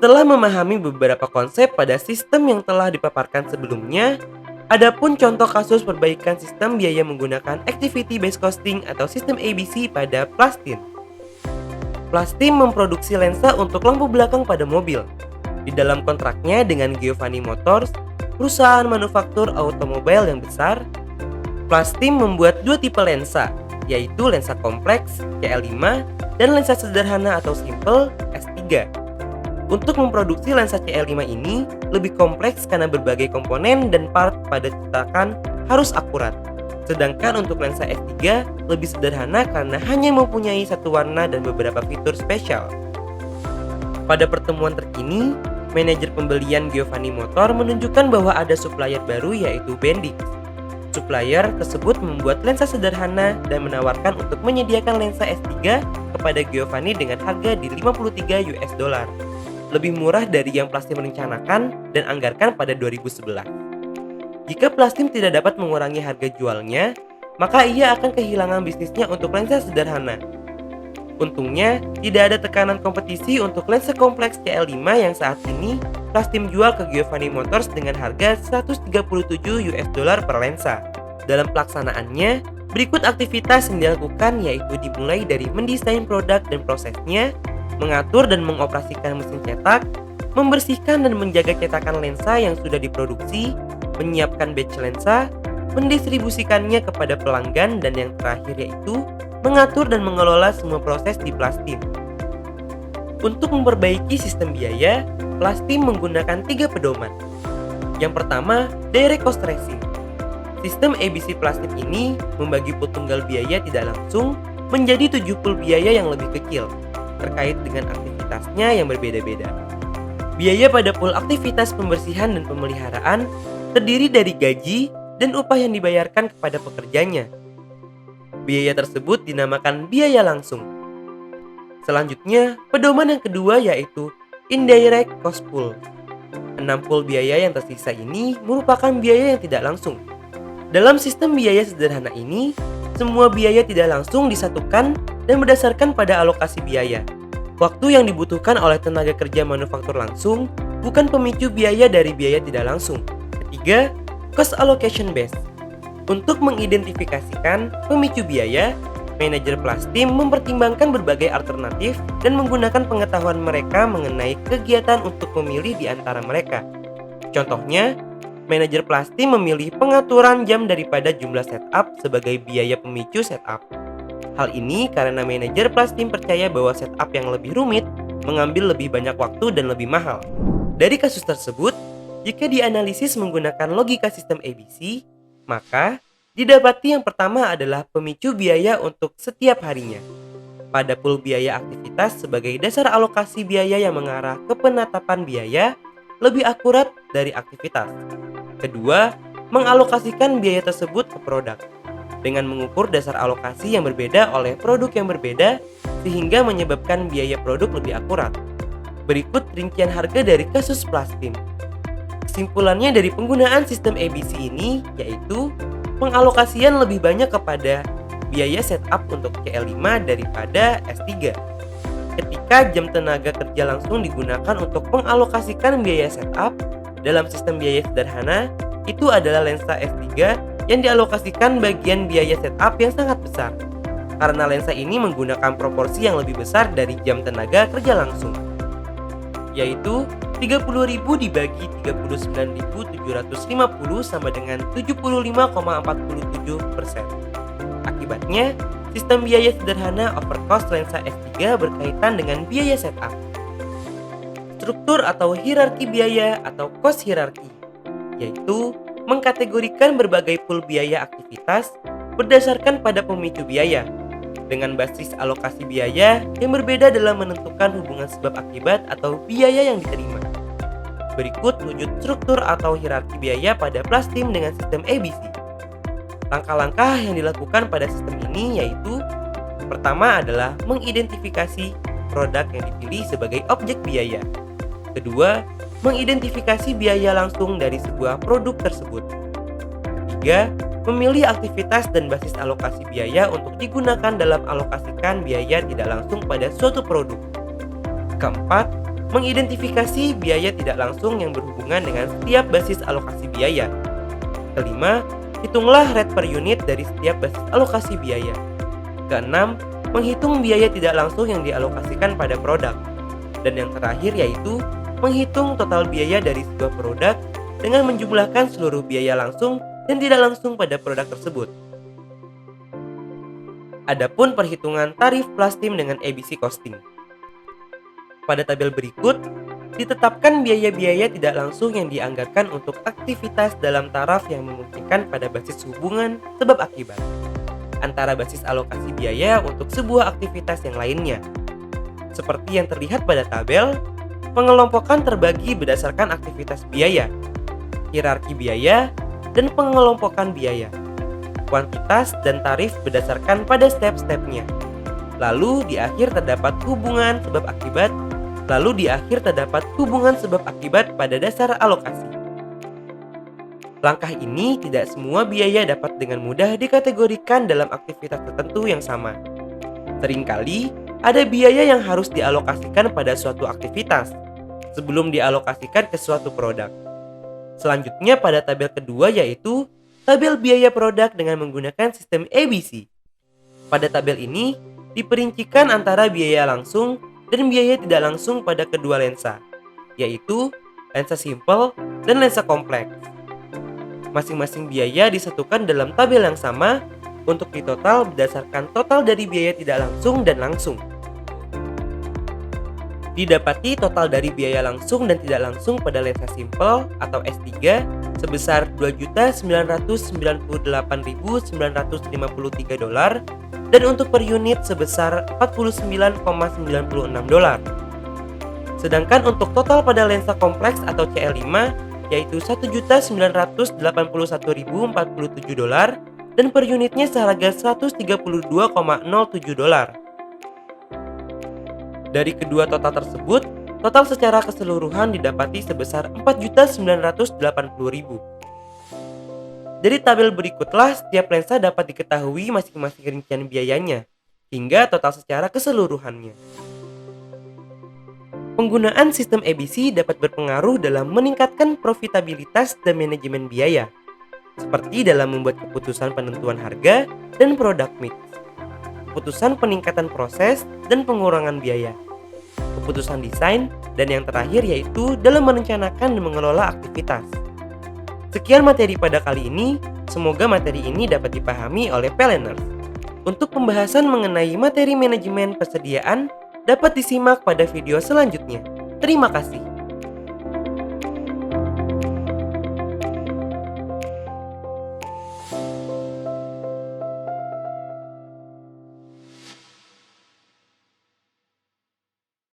Setelah memahami beberapa konsep pada sistem yang telah dipaparkan sebelumnya, adapun contoh kasus perbaikan sistem biaya menggunakan Activity Based Costing atau sistem ABC pada Plastin. Plastin memproduksi lensa untuk lampu belakang pada mobil. Di dalam kontraknya dengan Giovanni Motors, perusahaan manufaktur otomobil yang besar, Plastin membuat dua tipe lensa, yaitu lensa kompleks CL5 dan lensa sederhana atau simple S3. Untuk memproduksi lensa CL5 ini lebih kompleks karena berbagai komponen dan part pada cetakan harus akurat. Sedangkan untuk lensa S3 lebih sederhana karena hanya mempunyai satu warna dan beberapa fitur spesial. Pada pertemuan terkini, manajer pembelian Giovanni Motor menunjukkan bahwa ada supplier baru yaitu Bendix. Supplier tersebut membuat lensa sederhana dan menawarkan untuk menyediakan lensa S3 kepada Giovanni dengan harga di $53, lebih murah dari yang Plastin merencanakan dan anggarkan pada 2011. Jika Plastin tidak dapat mengurangi harga jualnya, maka ia akan kehilangan bisnisnya untuk lensa sederhana. Untungnya, tidak ada tekanan kompetisi untuk lensa kompleks CL5 yang saat ini Plastin jual ke Giovanni Motors dengan harga $137 per lensa. Dalam pelaksanaannya, berikut aktivitas yang dilakukan yaitu dimulai dari mendesain produk dan prosesnya, mengatur dan mengoperasikan mesin cetak, membersihkan dan menjaga cetakan lensa yang sudah diproduksi, menyiapkan batch lensa, mendistribusikannya kepada pelanggan, dan yang terakhir yaitu mengatur dan mengelola semua proses di Plastin. Untuk memperbaiki sistem biaya, Plastin menggunakan 3 pedoman. Yang pertama, direct cost tracing. Sistem ABC Plastin ini membagi pool tunggal biaya tidak langsung menjadi 7 pool biaya yang lebih kecil terkait dengan aktivitasnya yang berbeda-beda. Biaya pada pool aktivitas pembersihan dan pemeliharaan terdiri dari gaji dan upah yang dibayarkan kepada pekerjanya. Biaya tersebut dinamakan biaya langsung. Selanjutnya, pedoman yang kedua yaitu indirect cost pool. 6 pool biaya yang tersisa ini merupakan biaya yang tidak langsung. Dalam sistem biaya sederhana ini, semua biaya tidak langsung disatukan dan berdasarkan pada alokasi biaya. Waktu yang dibutuhkan oleh tenaga kerja manufaktur langsung bukan pemicu biaya dari biaya tidak langsung. Ketiga, cost allocation base. Untuk mengidentifikasikan pemicu biaya, manajer Plastin mempertimbangkan berbagai alternatif dan menggunakan pengetahuan mereka mengenai kegiatan untuk memilih di antara mereka. Contohnya, manajer Plastin memilih pengaturan jam daripada jumlah setup sebagai biaya pemicu setup. Hal ini karena manajer Plastin percaya bahwa setup yang lebih rumit mengambil lebih banyak waktu dan lebih mahal. Dari kasus tersebut, jika dianalisis menggunakan logika sistem ABC, maka didapati yang pertama adalah pemicu biaya untuk setiap harinya. Pada pool biaya aktivitas sebagai dasar alokasi biaya yang mengarah ke penetapan biaya lebih akurat dari aktivitas. Kedua, mengalokasikan biaya tersebut ke produk dengan mengukur dasar alokasi yang berbeda oleh produk yang berbeda sehingga menyebabkan biaya produk lebih akurat. Berikut rincian harga dari kasus Plastin. Kesimpulannya dari penggunaan sistem ABC ini yaitu pengalokasian lebih banyak kepada biaya setup untuk CL5 daripada S3. Ketika jam tenaga kerja langsung digunakan untuk mengalokasikan biaya setup dalam sistem biaya sederhana, itu adalah lensa S3 yang dialokasikan bagian biaya setup yang sangat besar. Karena lensa ini menggunakan proporsi yang lebih besar dari jam tenaga kerja langsung, yaitu 30.000 dibagi 39.750 sama dengan 75,47%. Akibatnya, sistem biaya sederhana overcost lensa S3 berkaitan dengan biaya setup. Struktur atau hierarki biaya atau cost hierarki, yaitu mengkategorikan berbagai pool biaya aktivitas berdasarkan pada pemicu biaya dengan basis alokasi biaya yang berbeda dalam menentukan hubungan sebab akibat atau biaya yang diterima. Berikut wujud struktur atau hierarki biaya pada Plastin dengan sistem ABC. Langkah-langkah yang dilakukan pada sistem ini yaitu pertama adalah mengidentifikasi produk yang dipilih sebagai objek biaya. Kedua, mengidentifikasi biaya langsung dari sebuah produk tersebut. Ketiga, memilih aktivitas dan basis alokasi biaya untuk digunakan dalam alokasikan biaya tidak langsung pada suatu produk. Keempat, mengidentifikasi biaya tidak langsung yang berhubungan dengan setiap basis alokasi biaya. Kelima, hitunglah rate per unit dari setiap basis alokasi biaya. Keenam, menghitung biaya tidak langsung yang dialokasikan pada produk. Dan yang terakhir yaitu menghitung total biaya dari sebuah produk dengan menjumlahkan seluruh biaya langsung dan tidak langsung pada produk tersebut. Adapun perhitungan tarif Plastim dengan ABC Costing. Pada tabel berikut, ditetapkan biaya-biaya tidak langsung yang dianggarkan untuk aktivitas dalam taraf yang memungkinkan pada basis hubungan sebab akibat antara basis alokasi biaya untuk sebuah aktivitas yang lainnya. Seperti yang terlihat pada tabel, pengelompokan terbagi berdasarkan aktivitas biaya, hierarki biaya, dan pengelompokan biaya. Kuantitas dan tarif berdasarkan pada step-stepnya. Lalu di akhir terdapat hubungan sebab akibat pada dasar alokasi. Langkah ini tidak semua biaya dapat dengan mudah dikategorikan dalam aktivitas tertentu yang sama. Seringkali ada biaya yang harus dialokasikan pada suatu aktivitas sebelum dialokasikan ke suatu produk. Selanjutnya pada tabel kedua yaitu tabel biaya produk dengan menggunakan sistem ABC. Pada tabel ini diperincikan antara biaya langsung dan biaya tidak langsung pada kedua lensa, yaitu lensa simple dan lensa kompleks. Masing-masing biaya disatukan dalam tabel yang sama untuk ditotal berdasarkan total dari biaya tidak langsung dan langsung. Didapati total dari biaya langsung dan tidak langsung pada lensa simple atau S3 sebesar $2.998.953 dan untuk per unit sebesar $49,96. Sedangkan untuk total pada lensa kompleks atau CL5 yaitu $1.981.047 dan per unitnya seharga $132,07. Dari kedua total tersebut, total secara keseluruhan didapati sebesar $4.980.000. Dari tabel berikutlah setiap lensa dapat diketahui masing-masing rincian biayanya, hingga total secara keseluruhannya. Penggunaan sistem ABC dapat berpengaruh dalam meningkatkan profitabilitas dan manajemen biaya, seperti dalam membuat keputusan penentuan harga dan produk mix, keputusan peningkatan proses dan pengurangan biaya, keputusan desain, dan yang terakhir yaitu dalam merencanakan dan mengelola aktivitas. Sekian materi pada kali ini, semoga materi ini dapat dipahami oleh Peleners. Untuk pembahasan mengenai materi manajemen persediaan, dapat disimak pada video selanjutnya. Terima kasih.